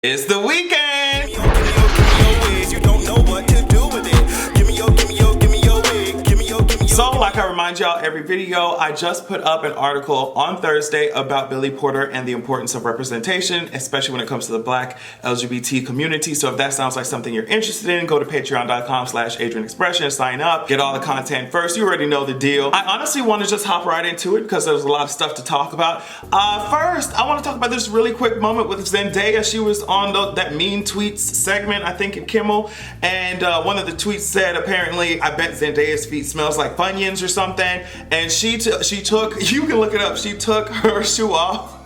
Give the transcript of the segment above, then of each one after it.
It's the weekend! So, like I remind y'all every video, I just put up an article on Thursday about Billy Porter and the importance of representation, especially when it comes to the Black LGBT community. So if that sounds like something you're interested in, go to patreon.com/AdrianExpression and sign up. Get all the content first. You already know the deal. I honestly want to just hop right into it because there's a lot of stuff to talk about. First, I want to talk about this really quick moment with Zendaya. She was on that Mean Tweets segment, I think in Kimmel, and one of the tweets said, apparently, I bet Zendaya's feet smells like Funyuns or something, and she took, you can look it up, she took her shoe off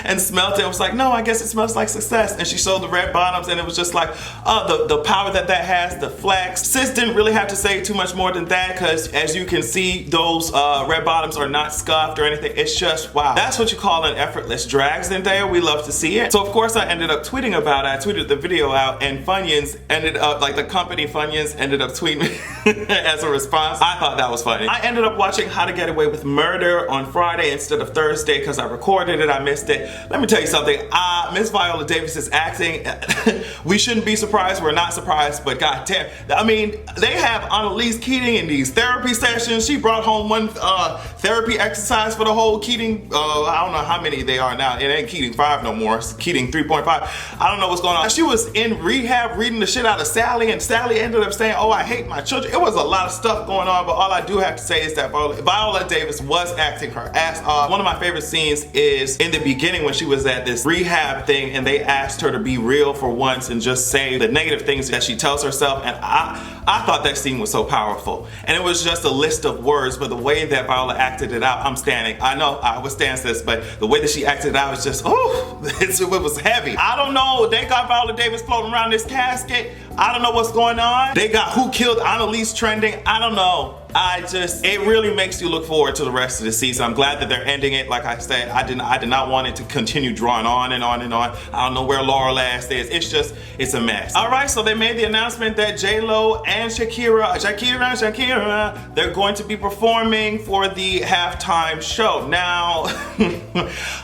and smelled it and was like, no, I guess it smells like success. And she showed the red bottoms and it was just like, the power that has, the flex. Sis didn't really have to say too much more than that because as you can see, those red bottoms are not scuffed or anything. It's just, wow. That's what you call an effortless drag, Zendaya. We love to see it. So of course I ended up tweeting about it. I tweeted the video out and Funyuns ended up, like the company Funyuns ended up tweeting as a response. I thought that was funny. I ended up watching How to Get Away with Murder on Friday instead of Thursday because I recorded it. I missed it. Let me tell you something. Miss Viola Davis's acting, we shouldn't be surprised. We're not surprised, but goddamn, I mean, they have Annalise Keating in these therapy sessions. She brought home one therapy exercise for the whole Keating. I don't know how many they are now. It ain't Keating 5 no more. It's Keating 3.5. I don't know what's going on. She was in rehab reading the shit out of Sally, and Sally ended up saying, oh, I hate my children. It was a lot of stuff going on, but all I do have to say is that Viola Davis was acting her ass off. One of my favorite scenes is in the beginning when she was at this rehab thing and they asked her to be real for once and just say the negative things that she tells herself, and I thought that scene was so powerful. And it was just a list of words, but the way that Viola acted it out, I'm standing. I know I would stand this, but the way that she acted it out was just, oh, it was heavy. I don't know, they got Viola Davis floating around this casket. I don't know what's going on. They got Who Killed Annalise trending. I don't know. It really makes you look forward to the rest of the season. I'm glad that they're ending it. Like I said, I did not want it to continue drawing on and on and on. I don't know where Laurel Ass is. It's a mess. All right, so they made the announcement that J-Lo and Shakira, they're going to be performing for the halftime show. Now,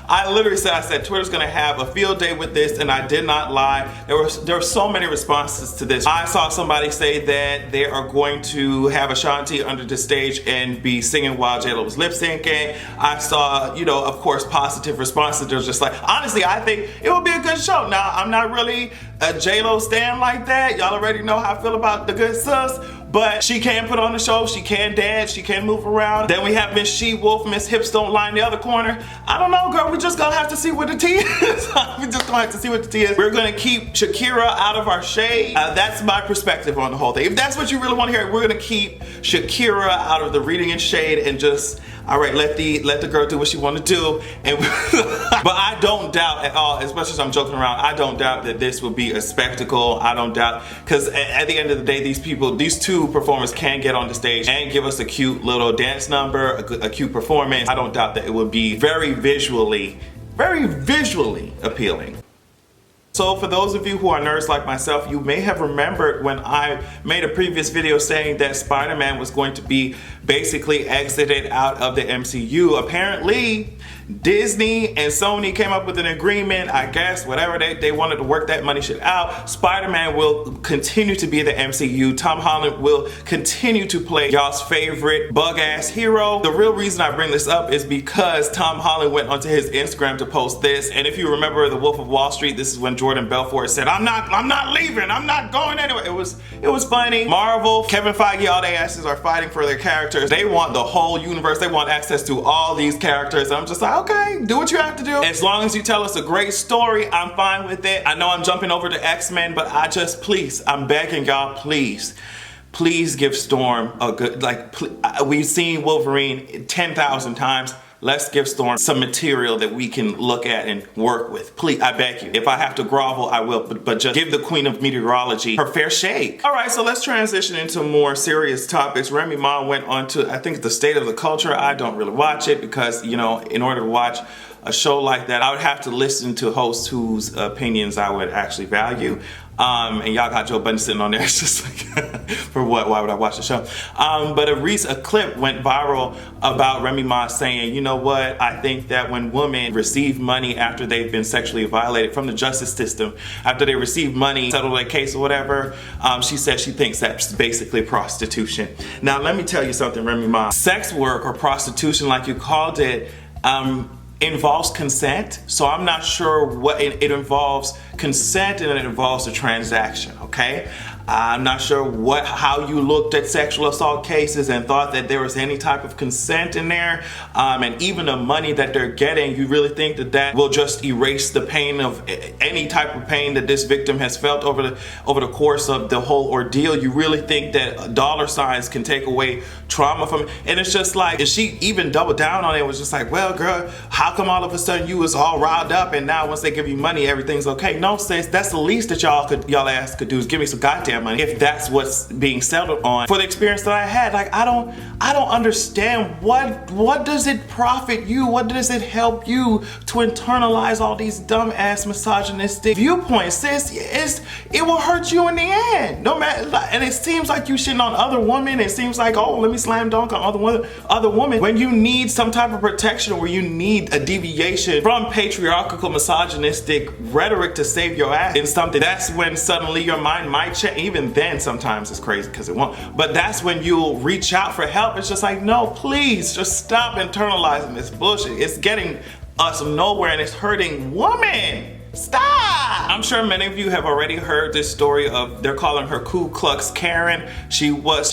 I literally said Twitter's gonna have a field day with this, and I did not lie. There were so many responses to this. I saw somebody say that they are going to have Ashanti under the stage and be singing while J-Lo was lip syncing. I saw, of course, positive responses. There's just like, honestly, I think it will be a good show. Now, I'm not really a J-Lo stan like that. Y'all already know how I feel about the good sis. But she can put on the show, she can dance, she can move around. Then we have Miss She-Wolf, Miss Hips Don't Lie in the other corner. I don't know, girl, we just gonna have to see what the tea is. We just gonna have to see what the tea is. We're gonna keep Shakira out of our shade. That's my perspective on the whole thing. If that's what you really wanna hear, we're gonna keep Shakira out of the reading and shade and just, all right, let the girl do what she wanna do. And but I don't doubt at all, as much as I'm joking around, I don't doubt that this will be a spectacle. I don't doubt, because at the end of the day, these two performers can get on the stage and give us a cute little dance number, a cute performance. I don't doubt that it will be very visually appealing. So for those of you who are nerds like myself, you may have remembered when I made a previous video saying that Spider-Man was going to be basically exited out of the MCU. Apparently, Disney and Sony came up with an agreement, I guess, whatever, they wanted to work that money shit out. Spider-Man will continue to be the MCU. Tom Holland will continue to play y'all's favorite bug-ass hero. The real reason I bring this up is because Tom Holland went onto his Instagram to post this, and if you remember The Wolf of Wall Street, this is when Jordan Belfort said, I'm not leaving, I'm not going anywhere. It was funny. Marvel, Kevin Feige, all their asses are fighting for their characters. They want the whole universe. They want access to all these characters. I'm just like, okay, do what you have to do. As long as you tell us a great story, I'm fine with it. I know I'm jumping over to X-Men, but I'm begging y'all, please give Storm a good, we've seen Wolverine 10,000 times. Let's give Storm some material that we can look at and work with. Please, I beg you. If I have to grovel, I will, but just give the Queen of Meteorology her fair shake. All right, so let's transition into more serious topics. Remy Ma went on to, I think, the State of the Culture. I don't really watch it because, in order to watch a show like that, I would have to listen to hosts whose opinions I would actually value. And y'all got Joe Budden sitting on there. It's just like, for what? Why would I watch the show? But a clip went viral about Remy Ma saying, you know what? I think that when women receive money after they've been sexually violated from the justice system, after they receive money, settle their case or whatever, she said she thinks that's basically prostitution. Now, let me tell you something, Remy Ma. Sex work or prostitution, like you called it, involves consent, so I'm not sure what it involves. Consent and it involves a transaction, okay? I'm not sure how you looked at sexual assault cases and thought that there was any type of consent in there, and even the money that they're getting, you really think that that will just erase the pain of any type of pain that this victim has felt over the course of the whole ordeal? You really think that dollar signs can take away trauma from it? And it's just like, and she even doubled down on it. It was just like, well, girl, how come all of a sudden you was all riled up and now once they give you money everything's okay? No, sis, that's the least that y'all ass could do is give me some goddamn money, if that's what's being settled on. For the experience that I had, like, I don't understand what does it profit you? What does it help you to internalize all these dumb ass misogynistic viewpoints? Sis, it will hurt you in the end. No matter, and it seems like you shitting on other women. It seems like, oh, let me slam dunk on other women, when you need some type of protection, or you need a deviation from patriarchal misogynistic rhetoric to save your ass in something. That's when suddenly your mind might change. Even then, sometimes it's crazy because it won't. But that's when you'll reach out for help. It's just like, no, please, just stop internalizing this bullshit. It's getting us nowhere and it's hurting women. Stop! I'm sure many of you have already heard this story of, they're calling her Ku Klux Karen.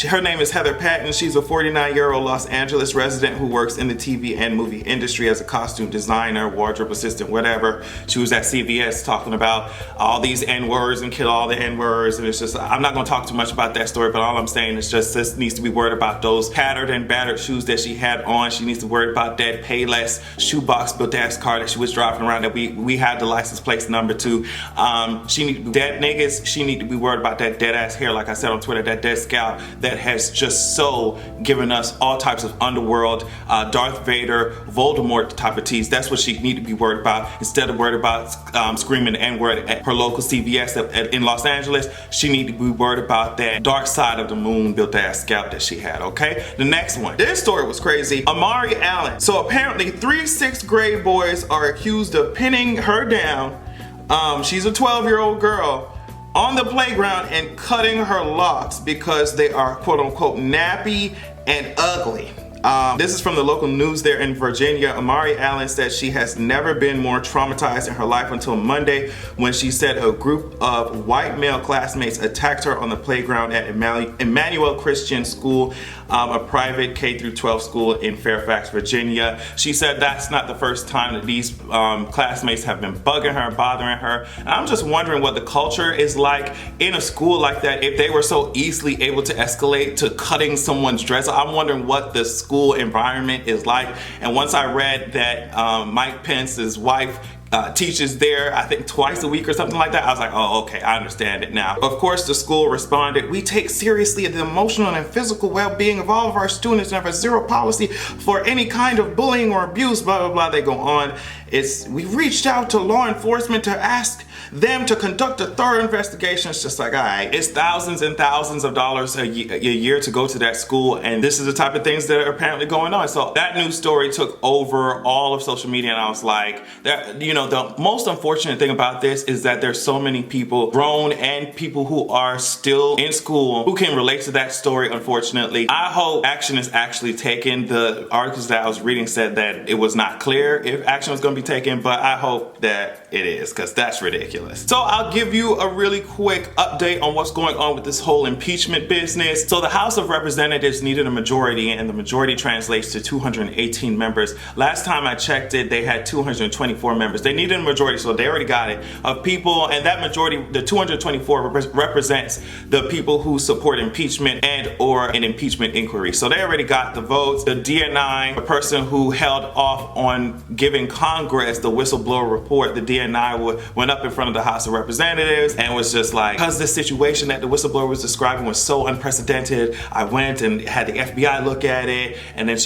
Her name is Heather Patton. She's a 49-year-old Los Angeles resident who works in the TV and movie industry as a costume designer, wardrobe assistant, whatever. She was at CVS talking about all these N-words and kill all the N-words. And it's just, I'm not gonna talk too much about that story, but all I'm saying is just this needs to be worried about those tattered and battered shoes that she had on. She needs to worry about that Payless shoebox built ass car that she was driving around that we had the license plate number 2. She need to be dead niggas. She need to be worried about that dead ass hair, like I said on Twitter, that dead scalp that has just so given us all types of underworld, Darth Vader, Voldemort type of tease. That's what she need to be worried about. Instead of worried about screaming the N-word at her local CVS in Los Angeles, she need to be worried about that dark side of the moon built ass scalp that she had, okay? The next one. This story was crazy. Amari Allen. So apparently 3 6th grade boys are accused of pinning her down. She's a 12-year-old girl on the playground and cutting her locks because they are quote unquote nappy and ugly. This is from the local news there in Virginia. Amari Allen said she has never been more traumatized in her life until Monday, when she said a group of white male classmates attacked her on the playground at Emmanuel Christian School, a private K-12 school in Fairfax, Virginia. She said that's not the first time that these classmates have been bugging her, bothering her. And I'm just wondering what the culture is like in a school like that. If they were so easily able to escalate to cutting someone's dress, I'm wondering what the school environment is like. And once I read that Mike Pence's wife teaches there, I think twice a week or something like that, I was like, oh, okay, I understand it now. Of course, the school responded, we take seriously the emotional and physical well-being of all of our students and have a zero policy for any kind of bullying or abuse, blah, blah, blah. They go on. We reached out to law enforcement to ask them to conduct a thorough investigation. It's just like, all right, it's thousands and thousands of dollars a year to go to that school, and this is the type of things that are apparently going on. So that news story took over all of social media, and I was like, that, you know, the most unfortunate thing about this is that there's so many people, grown and people who are still in school, who can relate to that story, unfortunately. I hope action is actually taken. The articles that I was reading said that it was not clear if action was going to be taken, but I hope that it is, because that's ridiculous. So I'll give you a really quick update on what's going on with this whole impeachment business. So the House of Representatives needed a majority, and the majority translates to 218 members. Last time I checked it, they had 224 members. They needed a majority, so they already got it, of people, and that majority, the 224, represents the people who support impeachment and or an impeachment inquiry. So they already got the votes. The DNI, the person who held off on giving Congress the whistleblower report, the DNI went up in front of the House of Representatives and was just like, because the situation that the whistleblower was describing was so unprecedented, I went and had the FBI look at it, and then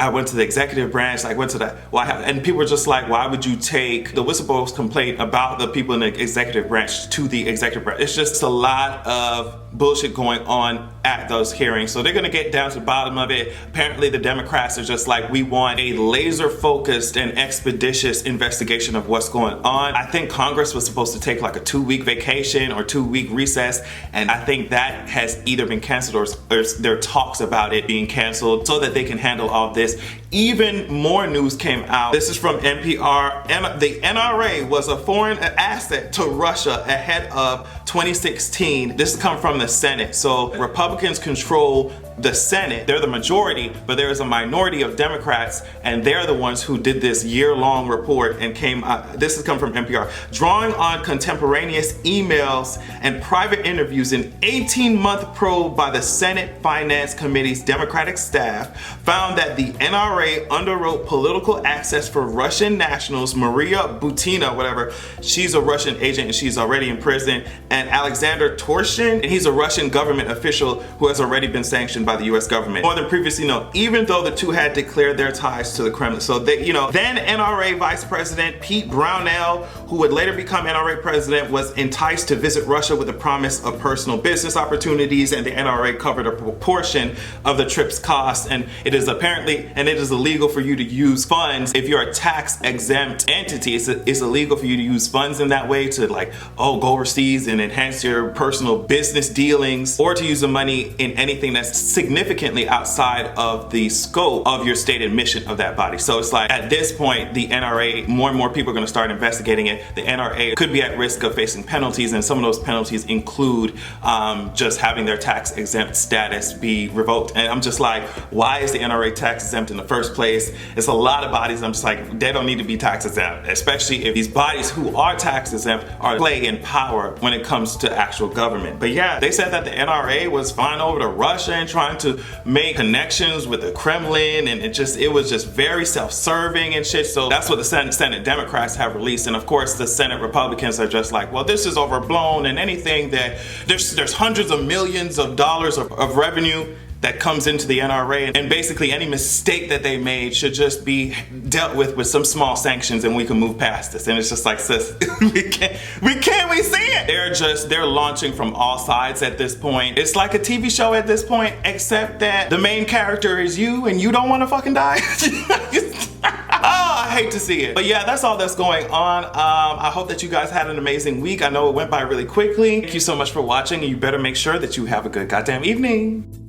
I went to the executive branch, I went to the, and people were just like, why would you take the whistleblower's complaint about the people in the executive branch to the executive branch? It's just a lot of bullshit going on at those hearings. So they're gonna get down to the bottom of it. Apparently the Democrats are just like, we want a laser focused and expeditious investigation of what's going on. I think Congress was supposed to take like a 2-week vacation or 2-week recess, and I think that has either been canceled or there are talks about it being canceled so that they can handle all this. Even more news came out. This is from NPR. The NRA was a foreign asset to Russia ahead of 2016. This has come from the Senate. So Republicans control the Senate. They're the majority, but there is a minority of Democrats, and they're the ones who did this year-long report and came this has come from NPR. Drawing on contemporaneous emails and private interviews, an 18-month probe by the Senate Finance Committee's Democratic staff found that the NRA underwrote political access for Russian nationals Maria Butina, whatever, she's a Russian agent and she's already in prison, and Alexander Torshin, and he's a Russian government official who has already been sanctioned by the US government. More than previously known, even though the two had declared their ties to the Kremlin. So they, then NRA Vice President Pete Brownell, who would later become NRA president, was enticed to visit Russia with the promise of personal business opportunities, and the NRA covered a proportion of the trip's costs. And it is illegal for you to use funds if you're a tax exempt entity. It's illegal for you to use funds in that way to go overseas and enhance your personal business dealings, or to use the money in anything that's significantly outside of the scope of your stated mission of that body. So it's like, at this point, the NRA, more and more people are going to start investigating it. The NRA could be at risk of facing penalties, and some of those penalties include just having their tax exempt status be revoked. And I'm just like, why is the NRA tax exempt in the first place? It's a lot of bodies. I'm just like, they don't need to be tax exempt, especially if these bodies who are tax exempt are play in power when it comes to actual government. But yeah, they said that the NRA was flying over to Russia and trying to make connections with the Kremlin, and it was just very self-serving and shit. So that's what the Senate Democrats have released, and of course the Senate Republicans are just like, well, this is overblown, and anything that there's hundreds of millions of dollars of revenue that comes into the NRA, and basically any mistake that they made should just be dealt with some small sanctions, and we can move past this. And it's just like, sis, we see it. They're launching from all sides at this point. It's like a TV show at this point, except that the main character is you, and you don't want to fucking die. I hate to see it. But yeah, that's all that's going on. I hope that you guys had an amazing week. I know it went by really quickly. Thank you so much for watching, and you better make sure that you have a good goddamn evening.